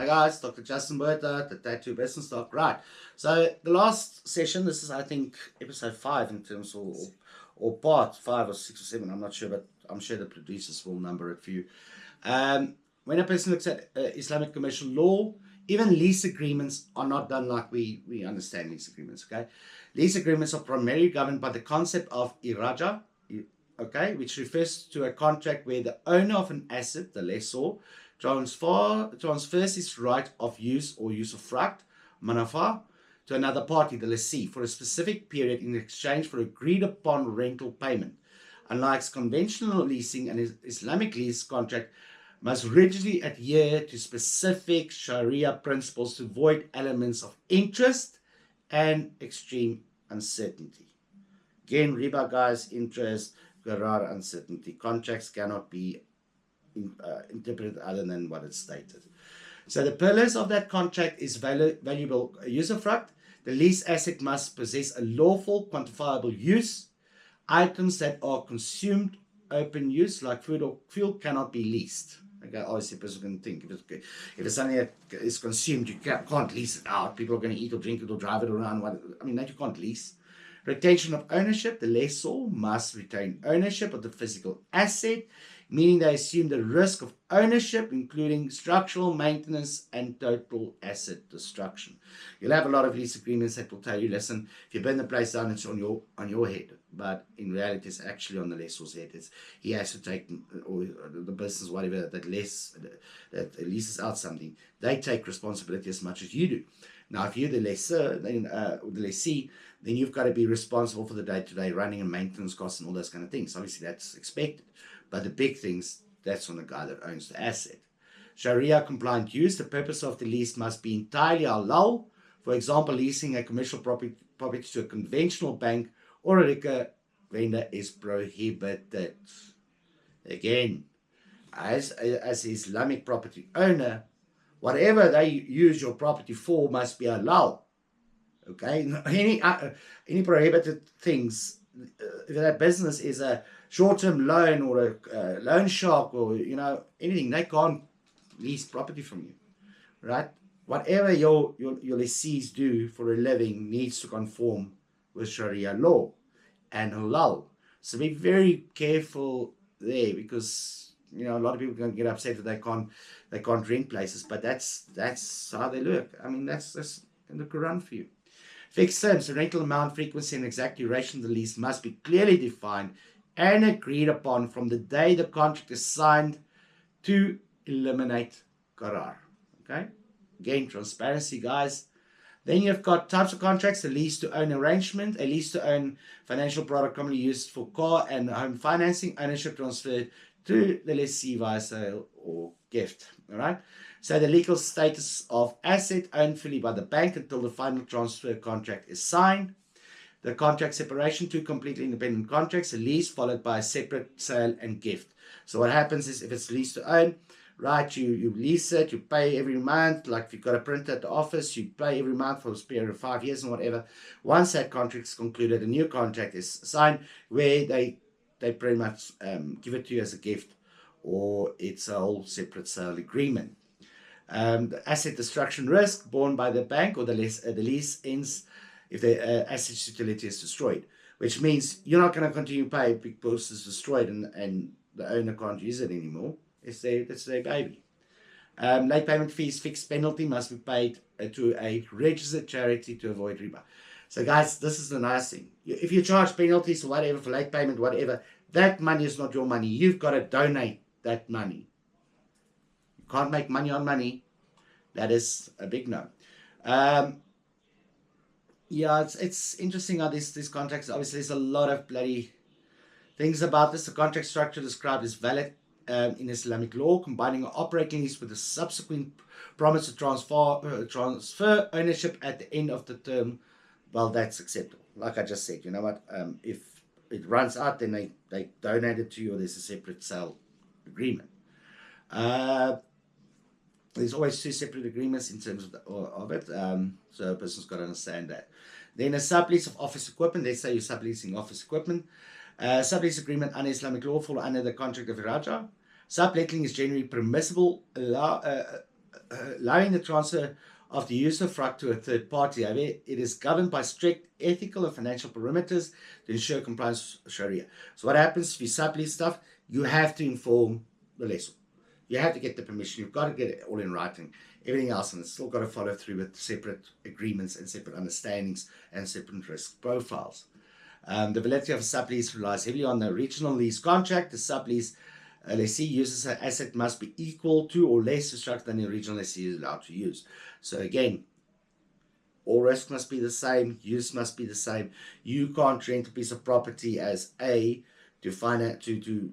Hi guys, Dr. Justin Bertha, the Tattoo Business Talk. Right. So the last session, this is I think episode 5 in terms of, or part 5 or 6 or 7, I'm not sure, but I'm sure the producers will number it for you. When a person looks at Islamic commercial law, even lease agreements are not done like we understand lease agreements, okay? Lease agreements are primarily governed by the concept of iraja, okay, which refers to a contract where the owner of an asset, the lessor, transfers his right of use or usufruct, manafa, to another party, the lessee, for a specific period in exchange for agreed upon rental payment. Unlike conventional leasing, an Islamic lease contract must rigidly adhere to specific Sharia principles to avoid elements of interest and extreme uncertainty. Again, riba, guys, interest, gharar, uncertainty. Contracts cannot be interpreted other than what it's stated. So the pillars of that contract is valuable usufruct. The lease asset must possess a lawful, quantifiable use. Items that are consumed open use, like food or fuel, cannot be leased. Okay, obviously, a person can think if it's something that is consumed, you can't lease it out. People are going to eat or drink it or drive it around. I mean, that you can't lease. Retention of ownership. The lessor must retain ownership of the physical asset, meaning they assume the risk of ownership, including structural maintenance and total asset destruction. You'll have a lot of lease agreements that will tell you, listen, if you burn the place down, it's on your head. But in reality, it's actually on the lessor's head. He has to take, or the business, whatever, that leases out something. They take responsibility as much as you do. Now, if you're the lessor, then the lessee, then you've got to be responsible for the day-to-day running and maintenance costs and all those kind of things. Obviously, that's expected. But the big things, that's on the guy that owns the asset. Sharia-compliant use. The purpose of the lease must be entirely halal. For example, leasing a commercial property to a conventional bank or a liquor vendor is prohibited. Again, as Islamic property owner, whatever they use your property for must be halal. Okay, any prohibited things. If that business is a short-term loan or a loan shark or anything, they can't lease property from you, right? Whatever your lessees do for a living needs to conform with Sharia law and halal. So be very careful there, because a lot of people can get upset that they can't rent places, but that's how they look. I mean, that's in the Quran for you. Fixed terms, the rental amount, frequency, and exact duration of the lease must be clearly defined and agreed upon from the day the contract is signed to eliminate qarar. Okay? Again, transparency, guys. Then you've got types of contracts: a lease-to-own arrangement, a lease-to-own financial product commonly used for car and home financing, ownership transferred to the lessee via sale or gift. All right? So the legal status of asset owned fully by the bank until the final transfer contract is signed. The contract separation, two completely independent contracts, a lease followed by a separate sale and gift. So what happens is, if it's lease to own, right, you lease it, you pay every month. Like if you've got a printer at the office, you pay every month for a period of 5 years and whatever. Once that contract is concluded, a new contract is signed where they pretty much give it to you as a gift, or it's a whole separate sale agreement. The asset destruction risk borne by the bank or the lease ends if the asset utility is destroyed, which means you're not going to continue to pay because it's destroyed and the owner can't use it anymore. It's their baby. Late payment fees, fixed penalty must be paid to a registered charity to avoid riba. So guys, this is the nice thing. If you charge penalties or whatever for late payment, whatever, that money is not your money. You've got to donate that money. Can't make money on money. That is a big no. Yeah, it's interesting how these contracts, obviously there's a lot of bloody things about this. The contract structure described is valid in Islamic law, combining an operating lease with a subsequent promise to transfer ownership at the end of the term. Well, that's acceptable. Like I just said, you know what? If it runs out, then they donate it to you, or there's a separate sale agreement. There's always two separate agreements in terms of it, so a person's got to understand that. Then a sublease of office equipment. Let's say you're subleasing office equipment. Sublease agreement under Islamic law fall under the contract of Iraja. Subletting is generally permissible, allowing the transfer of the use of fraud to a third party. However, it is governed by strict ethical and financial parameters to ensure compliance with Sharia. So what happens if you sublease stuff? You have to inform the lessor. You have to get the permission. You've got to get it all in writing. Everything else, and it's still got to follow through with separate agreements and separate understandings and separate risk profiles. The validity of a sublease relies heavily on the original lease contract. The sublease lessee uses an asset must be equal to or less restricted than the original lessee is allowed to use. So again, all risk must be the same, use must be the same. You can't rent a piece of property as A to finance to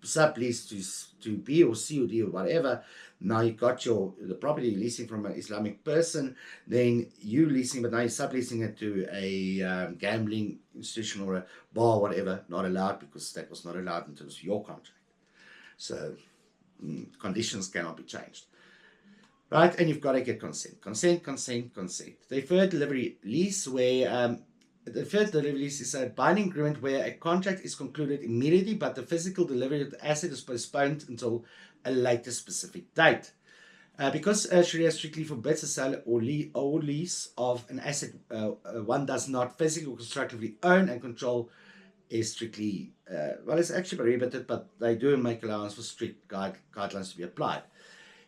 sublease to B or C or D or whatever. Now you got the property leasing from an Islamic person, then you leasing, but now you're subleasing it to a gambling institution or a bar, or whatever. Not allowed, because that was not allowed in terms of your contract. So conditions cannot be changed. Right, and you've got to get consent. Consent. The deferred delivery lease, where the deferred delivery lease is a binding agreement where a contract is concluded immediately, but the physical delivery of the asset is postponed until a later specific date. Because Sharia strictly forbids the sale or lease of an asset one does not physically or constructively own and control, is strictly, well, it's actually prohibited, but they do make allowance for strict guidelines to be applied.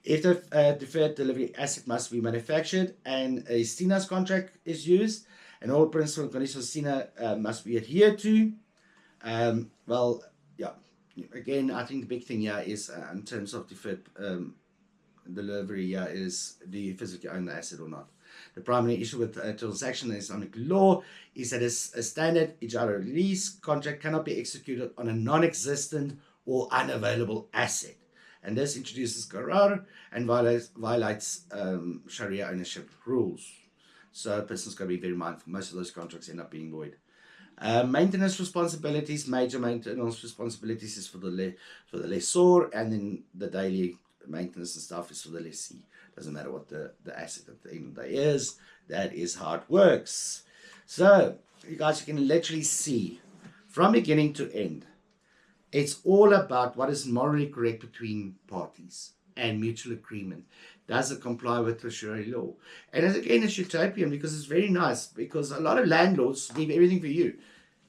If the deferred delivery asset must be manufactured and a STINA's contract is used, and all principles and conditions of STINA must be adhered to, well, yeah, again, I think the big thing here is in terms of deferred delivery, is do you physically own the asset or not? The primary issue with transaction in Islamic law is that a standard ijara lease contract cannot be executed on a non-existent or unavailable asset. And this introduces qarar and violates Sharia ownership rules. So a person's got to be very mindful. Most of those contracts end up being void. Maintenance responsibilities, major maintenance responsibilities is for the lessor, and then the daily maintenance and stuff is for the lessee. Doesn't matter what the asset at the end of the day is. That is how it works. So you guys, you can literally see from beginning to end, it's all about what is morally correct between parties and mutual agreement. Does it comply with the Sharia law? And as again, it's utopian because it's very nice, because a lot of landlords leave everything for you.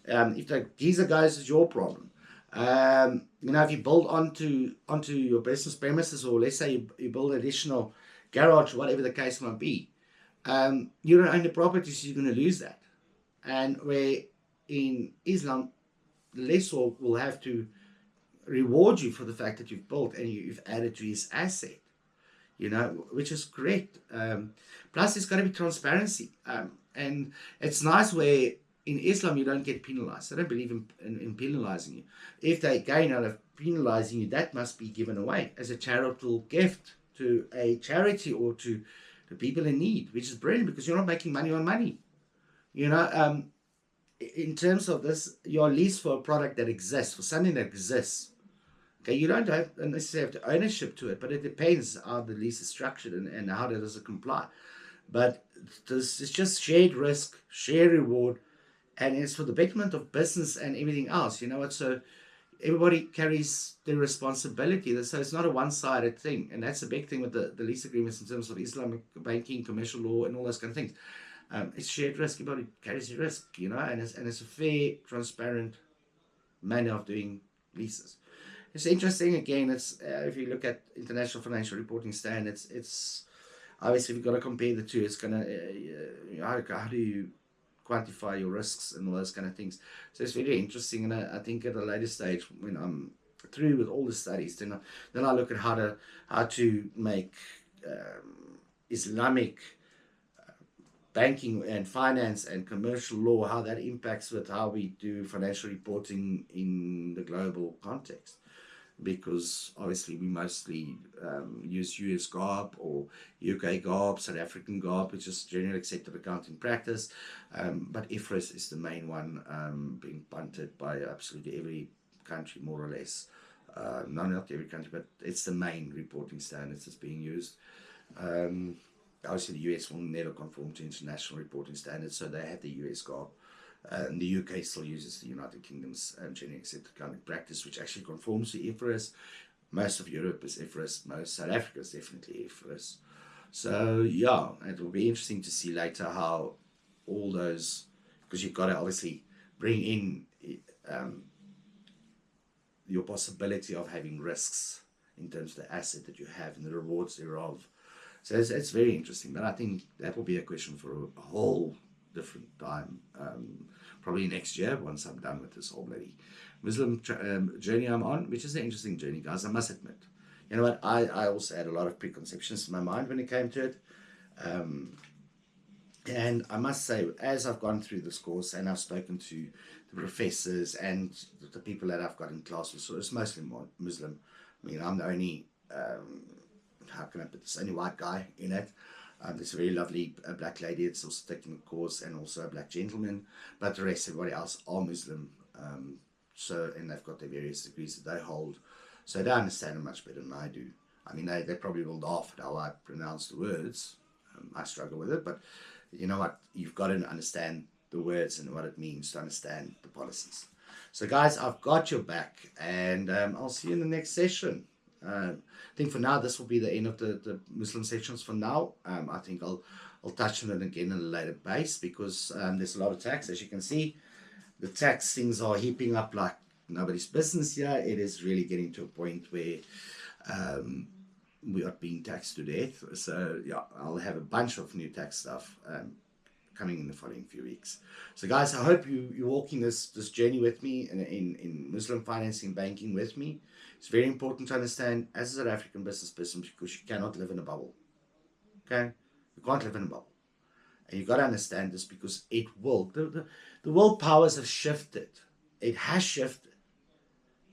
If the geezer goes, it's your problem. If you build onto your business premises, or let's say you build an additional garage, whatever the case might be, you don't own the property, so you're going to lose that. And where in Islam, the lessor will have to reward you for the fact that you've built and you've added to his asset, which is correct. Plus, there's got to be transparency. And it's nice where in Islam you don't get penalized. They don't believe in penalizing you. If they gain out of penalizing you, that must be given away as a charitable gift to a charity or to people in need, which is brilliant, because you're not making money on money. In terms of this, your lease for a product that exists, for something that exists. Okay, you don't necessarily have ownership to it, but it depends how the lease is structured and how does it comply. But this is just shared risk, shared reward, and it's for the betterment of business and everything else. So everybody carries their responsibility. So it's not a one-sided thing, and that's the big thing with the lease agreements in terms of Islamic banking, commercial law, and all those kind of things. It's shared risk. Everybody carries the risk, and it's a fair, transparent manner of doing leases. It's interesting. Again, it's if you look at international financial reporting standards, it's obviously we've got to compare the two. It's gonna how do you quantify your risks and all those kind of things. So it's very interesting, and I think at a later stage, when I'm through with all the studies, then I look at how to make Islamic banking and finance and commercial law, how that impacts with how we do financial reporting in the global context. Because obviously we mostly use US GAAP or UK GAAP, South African GAAP, which is generally accepted accounting practice. But IFRS is the main one being punted by absolutely every country, more or less. No, not every country, but it's the main reporting standards that's being used. Obviously, the US will never conform to international reporting standards, so they have the US GAAP. The UK still uses the United Kingdom's generally accepted accounting practice, which actually conforms to IFRS. Most of Europe is IFRS. Most South Africa is definitely IFRS. So yeah, it will be interesting to see later how all those, because you've got to obviously bring in um, your possibility of having risks in terms of the asset that you have and the rewards thereof. So it's very interesting, but I think that will be a question for a whole different time. Probably next year once I'm done with this whole bloody Muslim journey I'm on, which is an interesting journey, guys. I must admit. You know what? I also had a lot of preconceptions in my mind when it came to it. And I must say, as I've gone through this course and I've spoken to the professors and the people that I've got in class with, so it's mostly Muslim. I mean, I'm the only, how can I put this, only white guy in it. There's a very lovely black lady that's also taking the course, and also a black gentleman, but the rest, everybody else are Muslim. And they've got their various degrees that they hold. So they understand it much better than I do. I mean, they probably will laugh at how I pronounce the words. I struggle with it, but you know what? You've got to understand the words and what it means to understand the policies. So, guys, I've got your back, and I'll see you in the next session. I think for now, this will be the end of the Muslim sections for now. I think I'll touch on it again in a later base, because there's a lot of tax. As you can see, the tax things are heaping up like nobody's business here. It is really getting to a point where we are being taxed to death. So yeah, I'll have a bunch of new tax stuff coming in the following few weeks. So guys, I hope you're walking this journey with me in Muslim financing banking with me. It's very important to understand as a South African business person, because you cannot live in a bubble. Okay? You can't live in a bubble. And you've got to understand this, because it will. The world powers have shifted. It has shifted.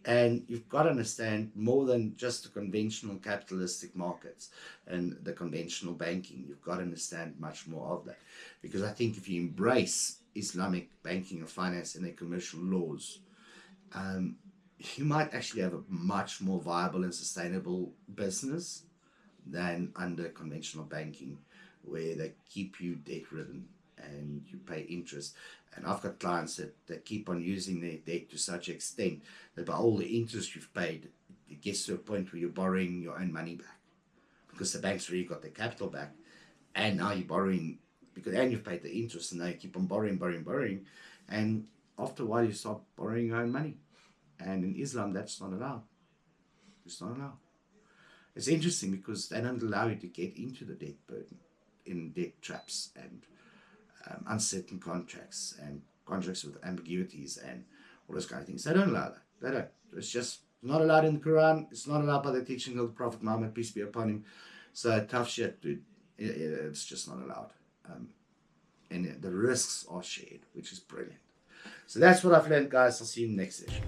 And you've got to understand more than just the conventional capitalistic markets and the conventional banking. You've got to understand much more of that. Because I think if you embrace Islamic banking and finance and their commercial laws, you might actually have a much more viable and sustainable business than under conventional banking, where they keep you debt-ridden and you pay interest. And I've got clients that keep on using their debt to such extent that by all the interest you've paid, it gets to a point where you're borrowing your own money back, because the bank's already got their capital back, and now you're borrowing, and you've paid the interest, and now you keep on borrowing, and after a while you start borrowing your own money. And in Islam, that's not allowed. It's not allowed. It's interesting because they don't allow you to get into the debt burden, in debt traps and uncertain contracts and contracts with ambiguities and all those kind of things. They don't allow that. They don't. It's just not allowed in the Quran. It's not allowed by the teaching of the Prophet Muhammad, peace be upon him. So tough shit, dude. It's just not allowed. And the risks are shared, which is brilliant. So that's what I've learned, guys. I'll see you in the next session.